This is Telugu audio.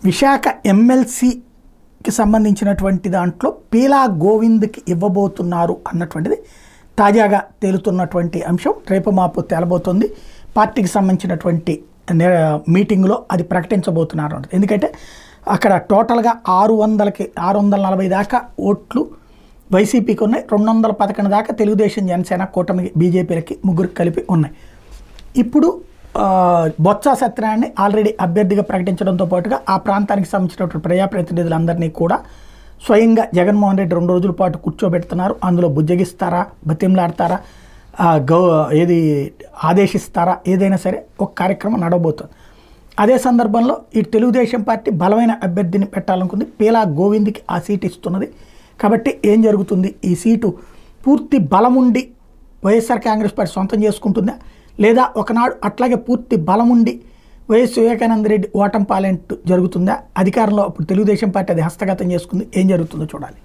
విశాఖ ఎమ్మెల్సీకి సంబంధించినటువంటి దాంట్లో పీలా గోవింద్కి ఇవ్వబోతున్నారు అన్నటువంటిది తాజాగా తేలుతున్నటువంటి అంశం. రేపు మాపు తేలబోతుంది. పార్టీకి సంబంధించినటువంటి మీటింగ్లో అది ప్రకటించబోతున్నారు. ఎందుకంటే అక్కడ టోటల్గా 640 దాకా ఓట్లు వైసీపీకి ఉన్నాయి, 211 దాకా తెలుగుదేశం, జనసేన, కూటమి, బీజేపీలకి ముగ్గురికి కలిపి ఉన్నాయి. ఇప్పుడు బొత్స సత్యనారాయణని ఆల్రెడీ అభ్యర్థిగా ప్రకటించడంతో పాటుగా ఆ ప్రాంతానికి సంబంధించినటువంటి ప్రజాప్రతినిధులందరినీ కూడా స్వయంగా జగన్మోహన్ రెడ్డి 2 రోజుల పాటు కూర్చోబెడుతున్నారు. అందులో బుజ్జగిస్తారా, బతిమలాడతారా, ఏది ఆదేశిస్తారా, ఏదైనా సరే ఒక కార్యక్రమం నడవబోతుంది. అదే సందర్భంలో ఈ తెలుగుదేశం పార్టీ బలమైన అభ్యర్థిని పెట్టాలనుకుంది. పీలా గోవింద్కి ఆ సీటు ఇస్తున్నది. కాబట్టి ఏం జరుగుతుంది, ఈ సీటు పూర్తి బలముండి వైఎస్ఆర్ కాంగ్రెస్ పార్టీ సొంతం చేసుకుంటుందా, లేదా ఒకనాడు అట్లాగే పూర్తి బలముండి వైఎస్ వివేకానంద రెడ్డి ఓటమి పాలెంట్ జరుగుతుందా, అధికారంలో అప్పుడు తెలుగుదేశం పార్టీ అది హస్తగతం చేసుకుంది, ఏం జరుగుతుందో చూడాలి.